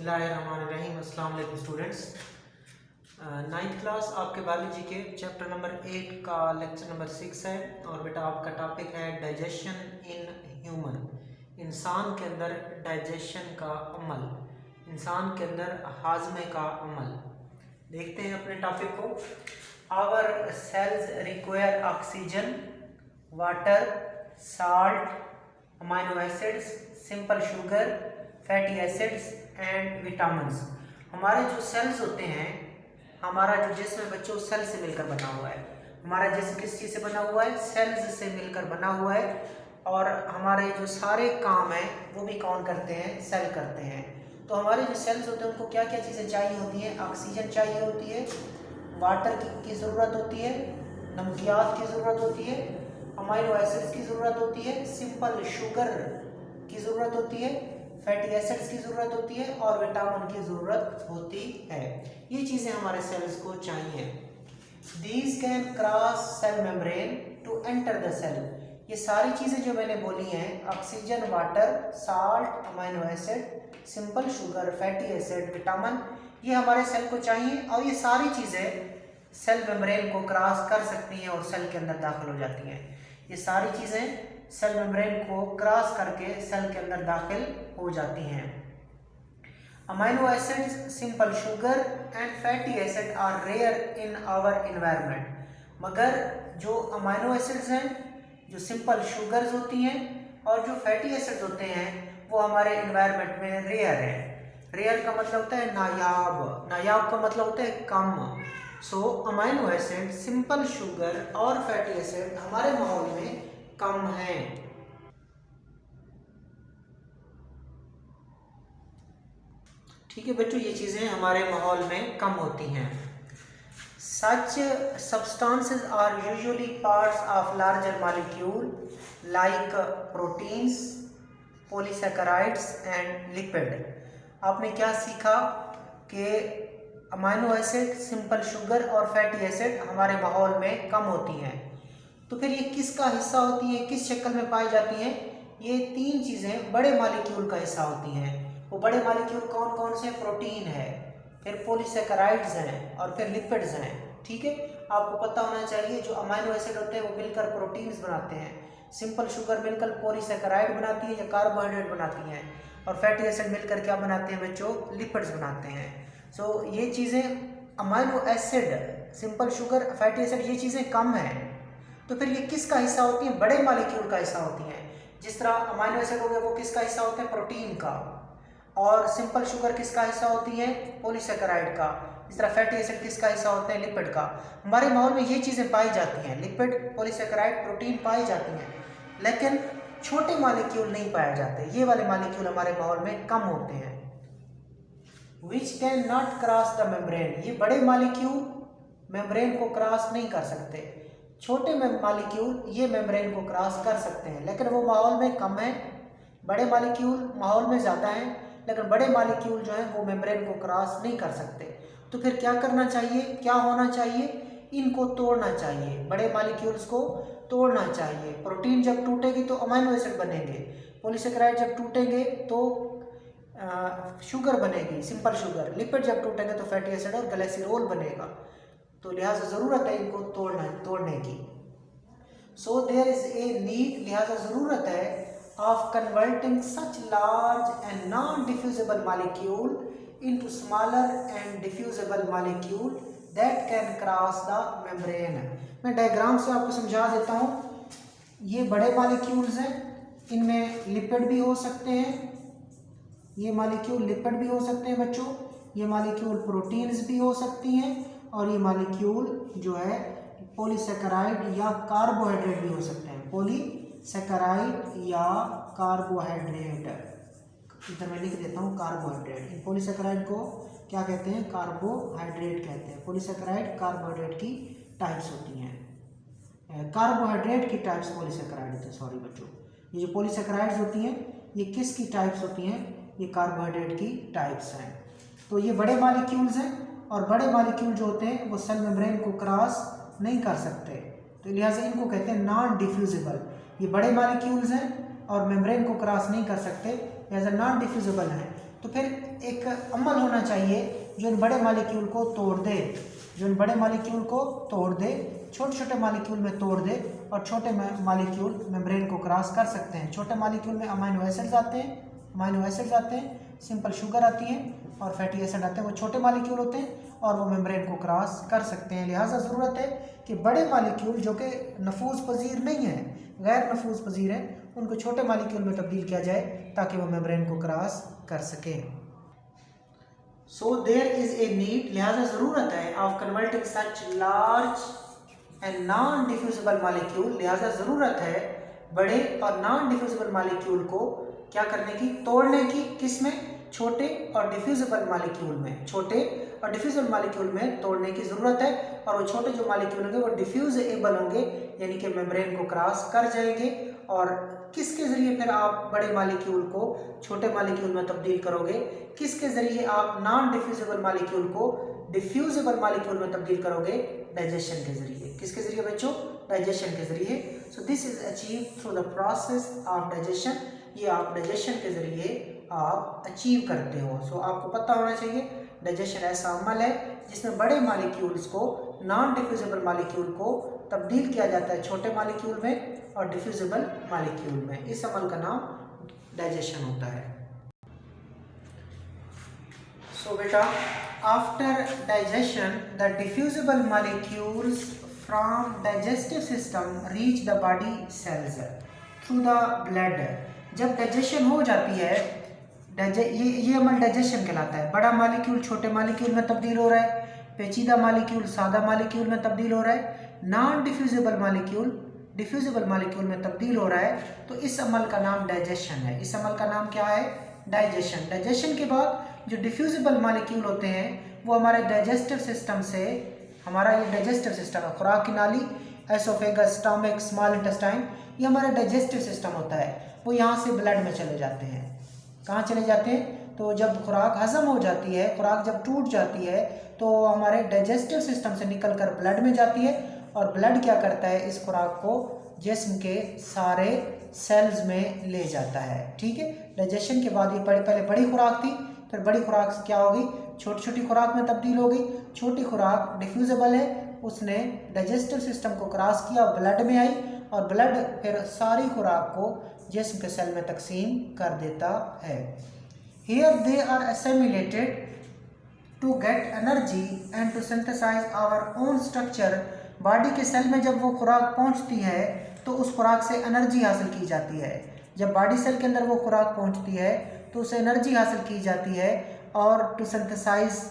बिस्मिल्लाहिर्रहमानिर्रहीम। अस्सलाम वालेकुम स्टूडेंट्स। नाइन्थ क्लास आपके बायोलॉजी के चैप्टर नंबर 8 का लेक्चर नंबर 6 है और बेटा आपका टॉपिक है डाइजेशन इन ह्यूमन। इंसान के अंदर डाइजेशन का अमल, इंसान के अंदर हाजमे का अमल। देखते हैं अपने टॉपिक को। Our cells require oxygen, water, salt, amino acids, simple sugar, fatty acids and vitamins. हमारे जो सेल्स होते हैं, हमारा जो जिस्म है बच्चों सेल से मिलकर बना हुआ है। हमारा जिस्म किस चीज़ से बना हुआ है? सेल्स से मिलकर बना हुआ है। और हमारे जो सारे काम हैं वो भी कौन करते हैं? सेल करते हैं। तो हमारे जो सेल्स होते हैं उनको क्या क्या चीज़ें चाहिए होती हैं? ऑक्सीजन चाहिए होती है, वाटर की ज़रूरत होती है, नमकियात की ज़रूरत होती है, अमाइनो एसिड्स की ज़रूरत होती है, सिंपल शुगर की ज़रूरत होती है, फैटी एसिड्स की ज़रूरत होती है और विटामिन की ज़रूरत होती है। ये चीज़ें हमारे सेल्स को चाहिए। These can cross cell membrane to enter the cell। ये सारी चीज़ें जो मैंने बोली हैं, oxygen, water, salt, amino acid, simple sugar, fatty acid, vitamin, ये हमारे सेल को चाहिए और ये सारी चीज़ें सेल मेम्ब्रेन को क्रॉस कर सकती हैं और सेल के अंदर दाखिल हो जाती हैं। ये सारी चीज़ें सेल मेम्ब्रेन को क्रॉस करके सेल के अंदर दाखिल हो जाती हैं। Amino acids, simple sugar and fatty acid are rare in our environment. मगर जो अमाइनो एसिड्स हैं, जो सिंपल शुगर्स होती हैं और जो फैटी एसिड्स होते हैं वो हमारे एनवायरनमेंट में रेयर है। रेयर का मतलब होता है नायाब, नायाब का मतलब होता है कम। सो अमाइनो एसिड, सिंपल शुगर और फैटी एसिड हमारे माहौल में कम है। ठीक है बच्चों, ये चीज़ें हमारे माहौल में कम होती हैं। Such substances are usually parts of larger molecule like proteins, polysaccharides and lipid. आपने क्या सीखा कि अमाइनो एसिड, सिंपल शुगर और फैटी एसिड हमारे माहौल में कम होती हैं। तो फिर ये किसका हिस्सा होती है, किस शक्ल में पाई जाती हैं? ये तीन चीज़ें बड़े मॉलिक्यूल का हिस्सा होती हैं। वो बड़े मॉलिक्यूल कौन कौन से? प्रोटीन है, फिर पॉलीसैकेराइड्स हैं और फिर लिपिड्स हैं। ठीक है, आपको पता होना चाहिए जो अमाइनो एसिड होते हैं वो मिलकर प्रोटीन्स बनाते हैं, सिंपल शुगर मिलकर पॉलीसैकेराइड बनाती है या कार्बोहाइड्रेट बनाती हैं और फैटी एसिड मिलकर क्या बनाते हैं बच्चों? लिपिड्स बनाते हैं। सो ये चीज़ें amino acid, simple sugar, fatty acid, ये चीज़ें कम हैं। तो फिर ये किसका हिस्सा होती हैं? बड़े मॉलिक्यूल का हिस्सा होती हैं। जिस तरह अमाइनो एसिड हो गया वो किसका हिस्सा होता है? प्रोटीन का। और सिंपल शुगर किसका हिस्सा होती है? पॉलीसैकेराइड का। इस तरह फैटी एसिड किसका हिस्सा होता है? लिपिड का। हमारे माहौल में ये चीज़ें पाई जाती हैं, लिपिड, पॉलीसैकेराइड, प्रोटीन पाई जाती हैं, लेकिन छोटे मॉलिक्यूल नहीं पाए जाते। ये वाले मॉलिक्यूल हमारे माहौल में कम होते हैं। Which can not cross the membrane. ये बड़े मॉलिक्यूल मेम्ब्रेन को क्रॉस नहीं कर सकते। छोटे मॉलिक्यूल ये मेम्ब्रेन को क्रॉस कर सकते हैं, लेकिन वो माहौल में कम है। बड़े मॉलिक्यूल माहौल में ज़्यादा हैं, लेकिन बड़े मॉलिक्यूल जो हैं वो मेम्ब्रेन को क्रॉस नहीं कर सकते। तो फिर क्या करना चाहिए, क्या होना चाहिए? इनको तोड़ना चाहिए, बड़े मॉलिक्यूल्स को तोड़ना चाहिए। प्रोटीन जब टूटेगी तो अमाइनो एसिड बनेंगे, पॉलीसैकेराइड जब टूटेंगे तो शुगर बनेगी, सिंपल शुगर, लिपिड जब टूटेंगे तो फैटी एसिड और ग्लिसरॉल बनेगा। तो लिहाजा ज़रूरत है इनको तोड़ने की। So there is a need, लिहाजा ज़रूरत है of converting such large and non-diffusible molecule into smaller and diffusible molecule that can cross the membrane। मैं डायग्राम से आपको समझा देता हूँ। ये बड़े मॉलिक्यूल्स हैं, इनमें लिपिड भी हो सकते हैं, ये मॉलिक्यूल लिपिड भी हो सकते हैं बच्चों, ये मॉलिक्यूल प्रोटीन्स भी हो सकती हैं और ये मॉलिक्यूल जो है पॉलीसैकेराइड या कार्बोहाइड्रेट भी हो सकते हैं। पॉलीसैकेराइड या कार्बोहाइड्रेट, इधर मैं लिख देता हूँ कार्बोहाइड्रेट। पॉलीसैकेराइड को क्या कहते हैं? कार्बोहाइड्रेट कहते हैं। पॉलीसैकेराइड कार्बोहाइड्रेट की टाइप्स होती हैं, कार्बोहाइड्रेट की टाइप्स पॉलीसैकेराइड होती है। सॉरी बच्चों, ये जो पॉलीसैकेराइड्स होती हैं ये किसकी टाइप्स होती हैं? ये कार्बोहाइड्रेट की टाइप्स हैं। तो ये बड़े मॉलिक्यूल्स हैं और बड़े मॉलिक्यूल जो होते हैं वो सेल मेम्ब्रेन को क्रॉस नहीं कर सकते, तो लिहाजा इनको कहते हैं नॉन डिफ्यूजिबल। ये बड़े मॉलिक्यूल्स हैं और मेम्ब्रेन को क्रॉस नहीं कर सकते, लिहाजा नॉन डिफ्यूजिबल हैं। तो फिर एक अमल होना चाहिए जो इन बड़े मालिक्यूल को तोड़ दे, जो इन बड़े मालिक्यूल को तोड़ दे, छोटे छोटे मालिक्यूल में तोड़ दे और छोटे मालिक्यूल मेम्ब्रेन को क्रॉस कर सकते हैं। छोटे मालिक्यूल में अमाइनो एसिड्स आते हैं, सिंपल शुगर आती है और फैटी एसिड आते हैं, वो छोटे मालिक्यूल होते हैं और वो मेम्ब्रेन को क्रॉस कर सकते हैं। लिहाजा ज़रूरत है कि बड़े मालिक्यूल जो कि नफूज पजीर नहीं है, गैर नफूज पजीर है, उनको छोटे मालिक्यूल में तब्दील किया जाए ताकि वो मेम्ब्रेन को क्रॉस कर सके। So there is a need, लिहाजा ज़रूरत है of converting such large and non diffusible molecule, लिहाजा ज़रूरत है बड़े और नॉन डिफ्यूजिबल मालिक्यूल को क्या करने की, तोड़ने की, किस में, छोटे और डिफ्यूजिबल मालिक्यूल में, छोटे और डिफ्यूजिबल मालिक्यूल में तोड़ने की ज़रूरत है। और वो छोटे जो मालिक्यूल होंगे वो डिफ्यूजेबल होंगे, यानी कि मेम्ब्रेन को क्रॉस कर जाएंगे। और किसके ज़रिए फिर आप बड़े मालिक्यूल को छोटे मालिक्यूल में तब्दील करोगे, किसके ज़रिए आप नॉन डिफ्यूजिबल मालिक्यूल को डिफ्यूजिबल मालिक्यूल में तब्दील करोगे, डाइजेशन के ज़रिए। किसके ज़रिए बच्चों, डाइजेशन के ज़रिए। So this is achieve through the process of digestion, ये आप डाइजेशन के ज़रिए आप अचीव करते हो। सो आपको पता होना चाहिए डाइजेशन ऐसा अमल है जिसमें बड़े मालिक्यूल्स को नॉन डिफ्यूजिबल मालिक्यूल को तब्दील किया जाता है छोटे मालिक्यूल में और डिफ्यूजिबल मालिक्यूल में। इस अमल का नाम डाइजेशन होता है। सो बेटा, after digestion the diffusible molecules from digestive system reach the body cells through the blood. जब डाइजेशन हो जाती है, ये अमल डाइजेशन कहलाता है। बड़ा मालिक्यूल छोटे मालिक्यूल में तब्दील हो रहा है, पेचीदा मालिक्यूल सादा मालिक्यूल में तब्दील हो रहा है, non diffusible molecule diffusible molecule में तब्दील हो रहा है, तो इस अमल का नाम डाइजेशन है। इस अमल का नाम क्या है, डाइजेशन। डाइजेशन के बाद जो डिफ्यूजिबल मालिक्यूल होते हैं वो हमारे डाइजेस्टिव सिस्टम से, हमारा ये डाइजेस्टिव सिस्टम है, खुराक की नाली, एसोफेगस, स्टमक, स्मॉल इंटेस्टाइन, ये हमारा डाइजेस्टिव सिस्टम होता है, वो यहाँ से ब्लड में चले जाते हैं। कहाँ चले जाते हैं, तो जब खुराक हजम हो जाती है, खुराक जब टूट जाती है तो हमारे डाइजेस्टिव सिस्टम से निकलकर ब्लड में जाती है और ब्लड क्या करता है, इस खुराक को जिस्म के सारे सेल्स में ले जाता है। ठीक है, डाइजेशन के बाद ये पहले बड़ी खुराक थी, फिर बड़ी खुराक से क्या होगी, छोटी छोटी खुराक में तब्दील हो गई। छोटी खुराक डिफ्यूजिबल है, उसने डाइजेस्टिव सिस्टम को क्रॉस किया, ब्लड में आई और ब्लड फिर सारी खुराक को जिस्म के सेल में तकसीम कर देता है। Here they are assimilated to get energy and to synthesize our own structure। Body के सेल में जब वो खुराक पहुंचती है तो उस खुराक से एनर्जी हासिल की जाती है। जब बॉडी सेल के अंदर वो खुराक पहुंचती है तो उसे एनर्जी हासिल की जाती है और to synthesise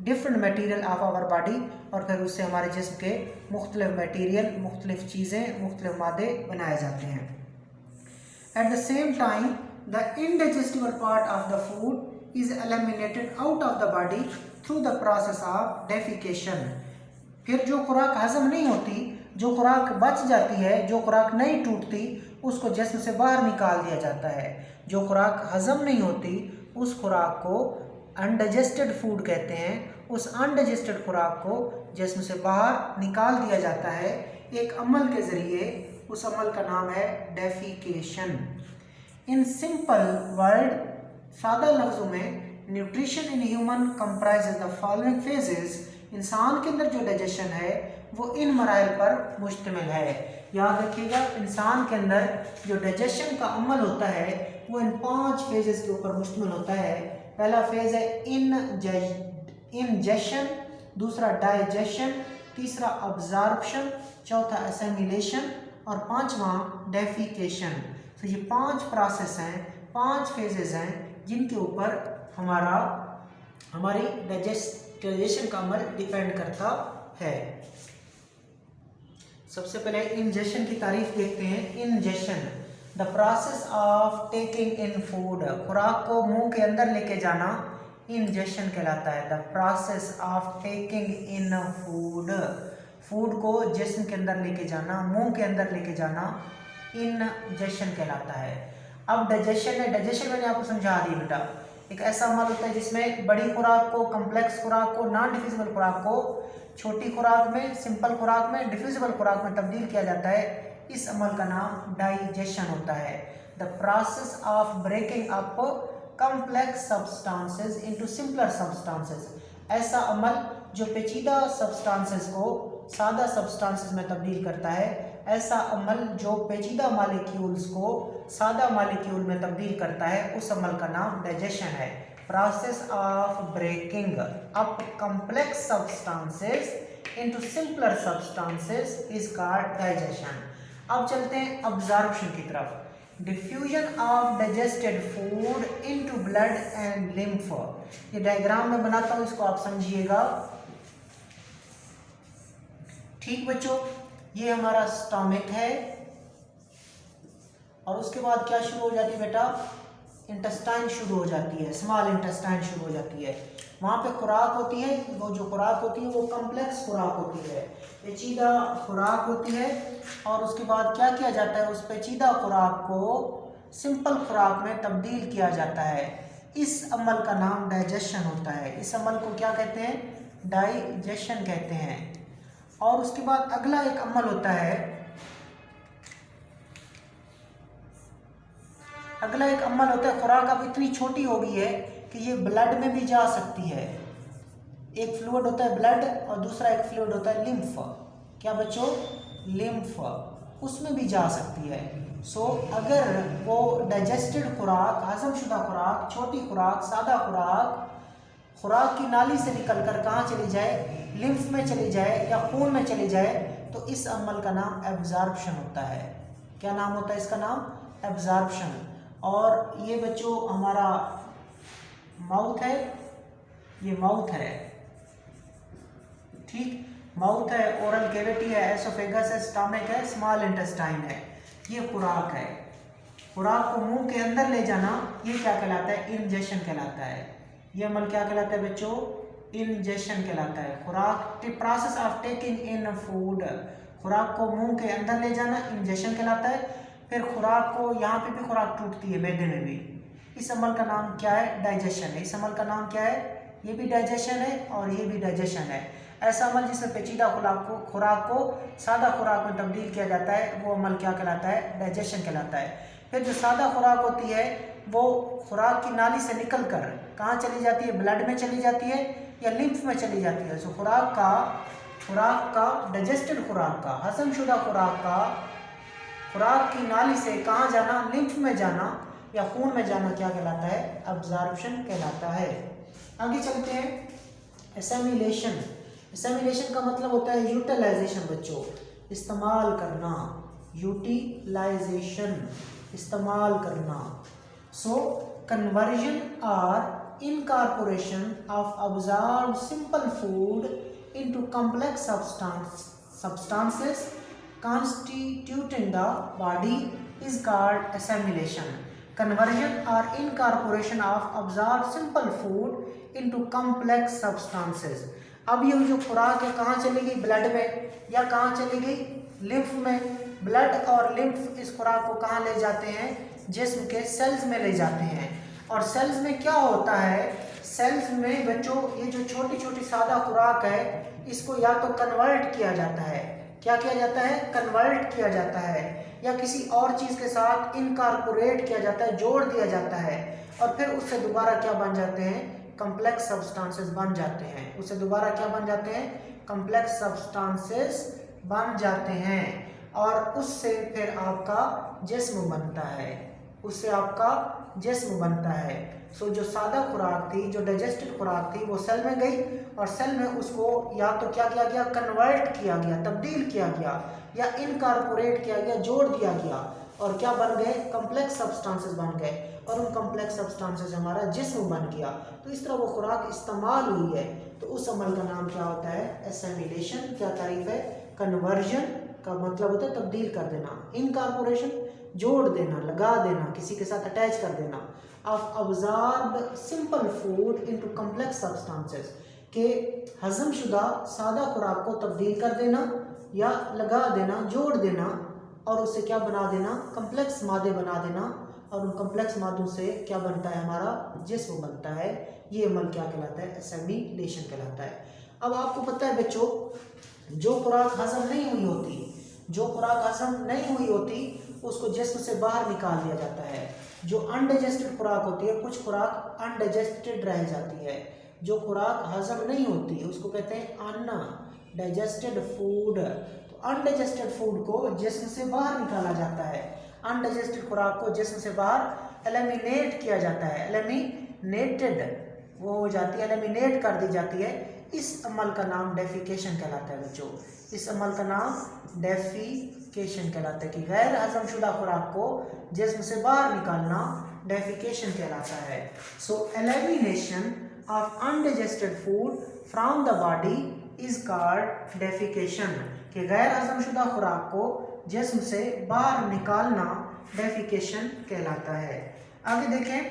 different material of our body, और फिर उससे हमारे जिस्म के मुख्तलिफ मटेरियल, मुख्तलिफ चीज़ें, मुख्तलिफ मादे बनाए जाते हैं। At the same time, the indigestible part of the food is eliminated out of the body through the process of defecation। फिर जो खुराक हजम नहीं होती, जो खुराक बच जाती है, जो खुराक नहीं टूटती, उसको जिस्म से बाहर निकाल दिया जाता है। जो खुराक हजम नहीं होती उस खुराक को अनडाइजेस्टेड फूड कहते हैं। उस अनडाइजेस्टेड खुराक को जिस्म से बाहर निकाल दिया जाता है एक अमल के ज़रिए, उस अमल का नाम है डेफिकेशन। इन सिंपल वर्ड, सादा लफ्ज़ों में, nutrition in human comprises the following phases. इंसान के अंदर जो डाइजेशन है वो इन मराइल पर मुश्तमिल है। याद रखिएगा, इंसान के अंदर जो डाइजेशन का अमल होता है वो इन 5 फेजेस के ऊपर मुश्तमिल होता है। पहला फेज़ है इनजेशन, दूसरा डाइजेशन, तीसरा अब्जॉर्प्शन, चौथा असेमिलेशन और पांचवा डेफिकेशन। तो ये 5 प्रोसेस हैं, 5 फेजेस हैं जिनके ऊपर हमारी डाइजेशन का अमल डिपेंड करता है। सबसे पहले इंजेशन की तारीफ देखते हैं। Ingestion, the process of taking in food, खुराक को मुंह के अंदर लेके जाना इंजेशन कहलाता है। The process of taking in food, food को जिस्म के अंदर लेके जाना, मुंह के अंदर लेके जाना, इंजेशन कहलाता है। अब डाइजेशन है, डाइजेशन मैंने आपको समझा दी बेटा, एक ऐसा अमल होता है जिसमें बड़ी खुराक को, कम्प्लेक्स खुराक को, नॉन डिफ्यूजिबल खुराक को छोटी खुराक में, सिंपल खुराक में, डिफ्यूजिबल खुराक में तब्दील किया जाता है। इस अमल का नाम डाइजेशन होता है। The process of breaking up complex substances into simpler substances। ऐसा अमल जो पेचीदा substances को सादा substances में तब्दील करता है, ऐसा अमल जो पेचीदा मॉलिक्यूल्स को सादा मॉलिक्यूल में तब्दील करता है, उस अमल का नाम डाइजेशन है। Process of breaking up complex substances into simpler substances is called digestion. अब चलते हैं अब्जॉर्प्शन की तरफ। Diffusion of digested food into blood and lymph. ये डायग्राम में बनाता हूँ, इसको आप समझिएगा। ठीक बच्चों, ये हमारा स्टमक है और उसके बाद क्या शुरू हो जाती है बेटा, इंटेस्टाइन शुरू हो जाती है, स्मॉल इंटेस्टाइन शुरू हो जाती है। वहाँ पे खुराक होती है, वो जो खुराक होती है वो कॉम्प्लेक्स खुराक होती है, पेचीदा खुराक होती है। और उसके बाद क्या किया जाता है, उस पेचीदा खुराक को सिंपल खुराक में तब्दील किया जाता है। इस अमल का नाम डाइजेशन होता है। इस अमल को क्या कहते हैं, डाइजेशन कहते हैं। और उसके बाद अगला एक अमल होता है, अगला एक अमल होता है, खुराक अब इतनी छोटी हो गई है कि ये ब्लड में भी जा सकती है। एक फ्लूइड होता है ब्लड और दूसरा एक फ्लूइड होता है लिम्फ। क्या बच्चों, लिम्फ, उसमें भी जा सकती है। सो अगर वो डाइजेस्टेड खुराक, हजमशुदा खुराक, छोटी खुराक, सादा खुराक, खुराक की नाली से निकलकर कहाँ चली जाए, लिम्फ में चली जाए या खून में चली जाए, तो इस अमल का नाम एब्जॉर्प्शन होता है। क्या नाम होता है इसका नाम, एब्जॉर्प्शन। और ये बच्चों हमारा माउथ है, ये माउथ है, ठीक, माउथ है, ओरल कैविटी है, एसोफेगस है, स्टमक है, स्मॉल इंटेस्टाइन है। ये खुराक है। खुराक को मुंह के अंदर ले जाना, ये क्या कहलाता है, इंजेशन कहलाता है। ये अमल क्या कहलाता है बच्चों, इंजेशन कहलाता है। खुराक, process of taking in food, खुराक को मुंह के अंदर ले जाना इंजेशन कहलाता है। फिर खुराक को, यहाँ पे भी खुराक टूटती है, मैदे में भी। इस अमल का नाम क्या है, डाइजेशन है। इस अमल का नाम क्या है, ये भी डाइजेशन है और ये भी डाइजेशन है। ऐसा अमल जिसमें पेचीदा खुराक को सादा खुराक में तब्दील किया जाता है, वो अमल क्या कहलाता है, डाइजेशन कहलाता है। फिर जो सादा खुराक होती है वो खुराक की नाली से निकल कर कहाँ चली जाती है, ब्लड में चली जाती है या लिम्फ में चली जाती है। सो खुराक का डाइजेस्टेड खुराक का, हजमशुदा खुराक का, खुराक की नाली से कहाँ जाना, लिम्फ में जाना या खून में जाना क्या कहलाता है, अब्जॉर्प्शन कहलाता है। आगे चलते हैं, एसिमिलेशन। एसिमिलेशन का मतलब होता है यूटिलाइजेशन बच्चों, इस्तेमाल करना, यूटिलाइजेशन, इस्तेमाल करना। सो कन्वर्जन और incorporation of absorbed simple food into complex substances constituting the body is called assimilation. Conversion or incorporation of absorbed simple food into complex substances. अब ये जो खुराक है कहाँ चली गई, ब्लड में या कहाँ चली गई, लिम्फ में। ब्लड और लिम्फ इस खुराक को कहाँ ले जाते हैं, जिस्म के सेल्स में ले जाते हैं। और सेल्स में क्या होता है, सेल्स में बच्चों ये जो छोटी छोटी सादा खुराक है, इसको या तो कन्वर्ट किया जाता है, क्या किया जाता है, कन्वर्ट किया जाता है, या किसी और चीज़ के साथ इनकॉर्पोरेट किया जाता है, जोड़ दिया जाता है। और फिर उससे दोबारा क्या बन जाते हैं, कॉम्प्लेक्स सब्सटेंसेस बन जाते हैं। उससे दोबारा क्या बन जाते हैं, कॉम्प्लेक्स सब्सटेंसेस बन जाते हैं। और उससे फिर आपका जिस्म बनता है, उससे आपका जिस्म बनता है। सो जो सादा खुराक थी, जो डाइजेस्टेड खुराक थी, वो सेल में गई और सेल में उसको या तो क्या किया गया, कन्वर्ट किया गया, तब्दील किया गया, या इनकॉर्पोरेट किया गया, जोड़ दिया गया, और क्या बन गए, कॉम्प्लेक्स सब्सटेंसेस बन गए। और उन कॉम्प्लेक्स सब्सटेंसेस से हमारा जिस्म बन गया। तो इस तरह वो खुराक इस्तेमाल हुई है, तो उस अमल का नाम क्या होता है, एसिमिलेशन। क्या तारीफ है, कन्वर्जन का मतलब होता है तब्दील कर देना, इनकॉर्पोरेशन जोड़ देना, लगा देना, किसी के साथ अटैच कर देना, of absorbed simple food into complex substances, के हजमशुदा सादा खुराक को तब्दील कर देना या लगा देना, जोड़ देना, और उससे क्या बना देना, कॉम्प्लेक्स मादे बना देना। और उन कॉम्प्लेक्स मादों से क्या बनता है, हमारा जिस्म बनता है। ये अमल क्या कहलाता है, एसिमिलेशन कहलाता है। अब आपको पता है बच्चों, जो खुराक हजम नहीं हुई होती, जो खुराक हजम नहीं हुई होती, उसको जिस्म से बाहर निकाल दिया जाता है। जो अनडाइजेस्टेड खुराक होती है, कुछ खुराक अनडाइजेस्टेड रह जाती है, जो खुराक हजम नहीं होती है उसको कहते हैं अनडाइजेस्टेड फूड। तो अनडाइजेस्टेड फूड को जिस्म से बाहर निकाला जाता है, अनडाइजेस्टेड खुराक को जिस्म से बाहर एलिमिनेट किया जाता है, एलिमिनेटेड वो हो जाती है, एलिमिनेट कर दी जाती है। इस अमल का नाम डेफिकेशन कहलाता है बच्चों, इस अमल का नाम डेफिकेशन कहलाता है कि गैर हजमशुदा खुराक को जिस्म से बाहर निकालना डेफिकेशन कहलाता है। So elimination of undigested food from the body is called defecation, कि गैर हजमशुदा खुराक को जिस्म से बाहर निकालना डेफिकेशन कहलाता है। आगे देखें,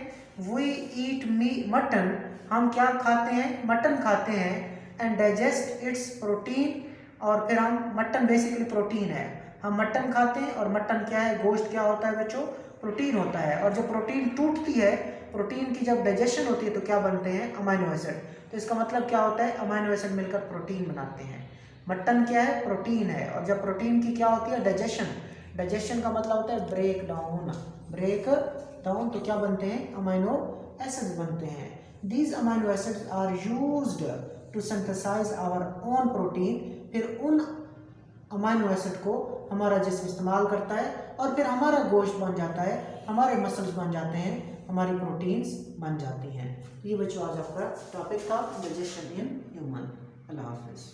वी ईट मटन, हम क्या खाते हैं, मटन खाते हैं, एंड डाइजेस्ट इट्स प्रोटीन, और फिर हम, मटन बेसिकली प्रोटीन है, हम मटन खाते हैं और मटन क्या है, गोश्त क्या होता है बच्चों, प्रोटीन होता है। और जब प्रोटीन टूटती है, प्रोटीन की जब डाइजेशन होती है तो क्या बनते हैं, अमाइनो एसिड। तो इसका मतलब क्या होता है, अमाइनो एसिड मिलकर प्रोटीन बनाते हैं। मटन क्या है, प्रोटीन है, और जब प्रोटीन की क्या होती है, डाइजेशन, डाइजेशन का मतलब होता है ब्रेक डाउन, ब्रेक डाउन, तो क्या बनते हैं, अमाइनो एसिड्स बनते हैं। These amino acids are used to synthesize our own protein, फिर उन अमाइनो एसिड को हमारा जिस्म इस्तेमाल करता है और फिर हमारा गोश्त बन जाता है, हमारे मसल्स बन जाते हैं, हमारी प्रोटीन्स बन जाती हैं। ये बच्चों आज आपका टॉपिक था डाइजेशन इन ह्यूमन। अल्लाह हाफिज़।